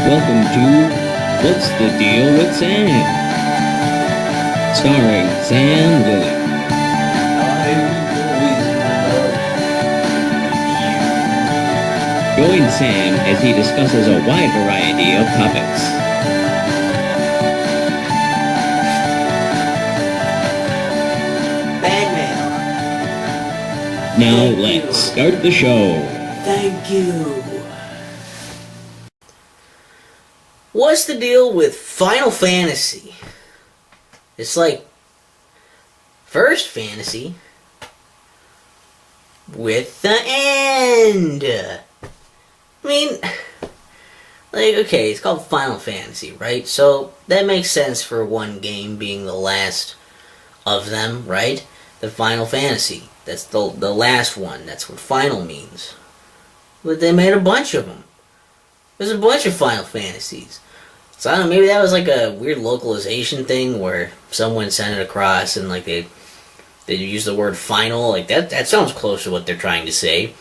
Welcome to What's the Deal with Sam? Starring Sam Lilly. Join Sam as he discusses a wide variety of topics. Bagman. Now let's start the show. Thank you. What's the deal with Final Fantasy? It's like First Fantasy with the end. I mean, like, okay, it's called Final Fantasy, right? So that makes sense for one game being the last of them, right? The Final Fantasy. That's the last one. That's what final means. But they made a bunch of them. There's a bunch of Final Fantasies. So I don't know, maybe that was like a weird localization thing where someone sent it across and like they use the word final. Like that sounds close to what they're trying to say.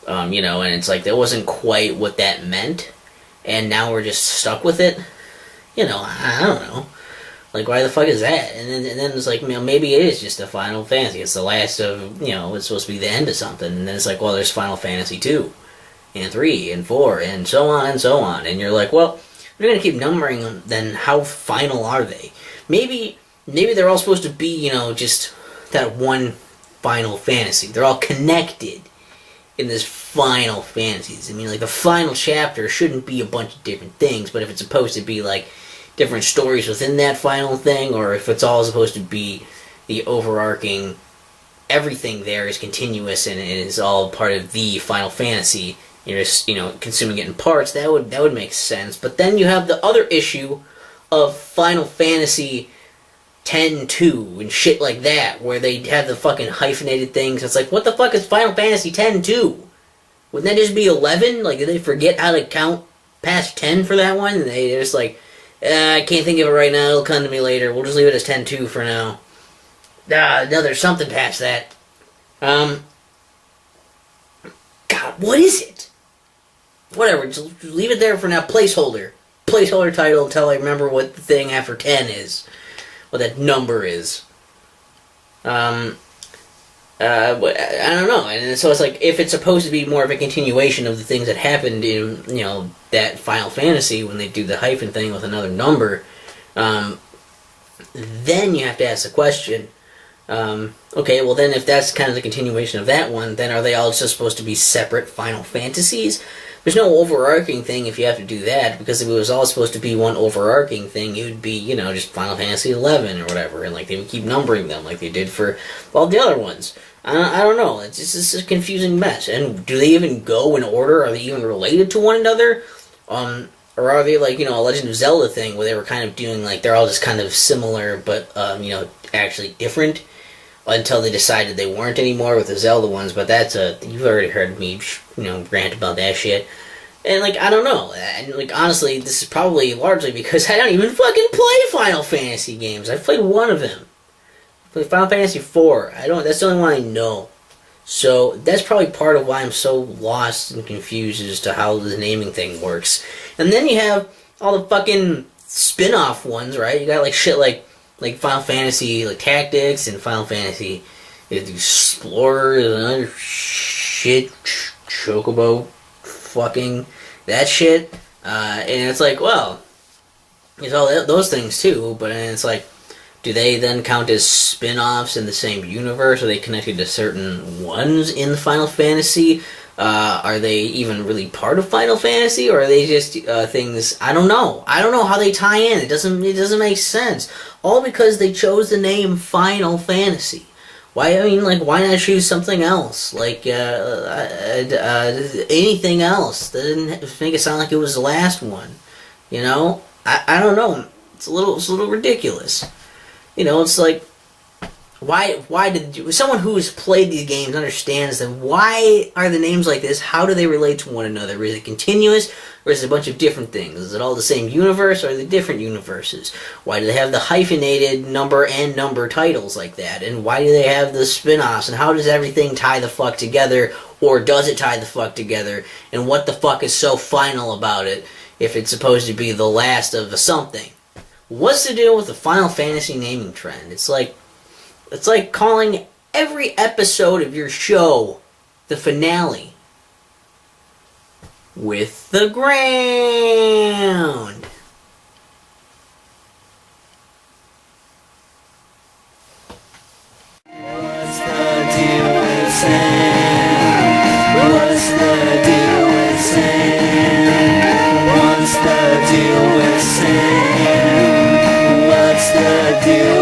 And it's like that wasn't quite what that meant. And now we're just stuck with it. I don't know. Like, why the fuck is that? And then it's like, maybe it is just a Final Fantasy. It's the last of, it's supposed to be the end of something. And then it's like, well, there's Final Fantasy 2, and 3, and 4, and so on and so on. And you're like, well, if you're going to keep numbering them, then how final are they? Maybe they're all supposed to be, just that one Final Fantasy. They're all connected in this Final Fantasies. I mean, like, the final chapter shouldn't be a bunch of different things, but if it's supposed to be, like, different stories within that final thing, or if it's all supposed to be the overarching, everything there is continuous and it is all part of the Final Fantasy, you're just, consuming it in parts, that would make sense. But then you have the other issue of Final Fantasy 10-2 and shit like that, where they have the fucking hyphenated things. It's like, what the fuck is Final Fantasy 10-2? Wouldn't that just be 11? Like, did they forget how to count past 10 for that one? And they're just like, I can't think of it right now, it'll come to me later. We'll just leave it as 10-2 for now. No, there's something past that. God, what is it? Whatever, just leave it there for now. Placeholder. Placeholder title until I remember what the thing after 10 is. What that number is. I don't know. And so it's like, if it's supposed to be more of a continuation of the things that happened in, that Final Fantasy, when they do the hyphen thing with another number, then you have to ask the question, okay, well then if that's kind of the continuation of that one, then are they all just supposed to be separate Final Fantasies? There's no overarching thing if you have to do that, because if it was all supposed to be one overarching thing, it would be, just Final Fantasy 11 or whatever, and like they would keep numbering them like they did for all the other ones. I don't know, it's just a confusing mess. And do they even go in order? Are they even related to one another? Or are they like, a Legend of Zelda thing where they were kind of doing like, they're all just kind of similar, but, actually different? Until they decided they weren't anymore with the Zelda ones, but you've already heard me, rant about that shit. And, like, I don't know. And, like, honestly, this is probably largely because I don't even fucking play Final Fantasy games. I've played one of them. I played Final Fantasy 4. That's the only one I know. So, that's probably part of why I'm so lost and confused as to how the naming thing works. And then you have all the fucking spin-off ones, right? You got, like, shit like Final Fantasy, like, Tactics, and Final Fantasy Explorers, and other shit, Chocobo, fucking, that shit, and it's like, well, it's all those things too, but it's like, do they then count as spin-offs in the same universe? Are they connected to certain ones in Final Fantasy? Are they even really part of Final Fantasy, or are they just things? I don't know. I don't know how they tie in. It doesn't make sense. All because they chose the name Final Fantasy. Why? I mean, like, why not choose something else? Like anything else that didn't make it sound like it was the last one. I don't know. It's a little ridiculous. It's like, why did someone who's played these games understands them? Why are the names like this? How do they relate to one another? Is it continuous, or is it a bunch of different things? Is it all the same universe, or are they different universes? Why do they have the hyphenated number and number titles like that? And why do they have the spin-offs? And how does everything tie the fuck together? Or does it tie the fuck together? And what the fuck is so final about it? if it's supposed to be the last of a something. What's the deal with the Final Fantasy naming trend? It's like calling every episode of your show the finale. With the ground. What's the deal with Sam? What's the deal with Sam? What's the deal with Sam? What's the deal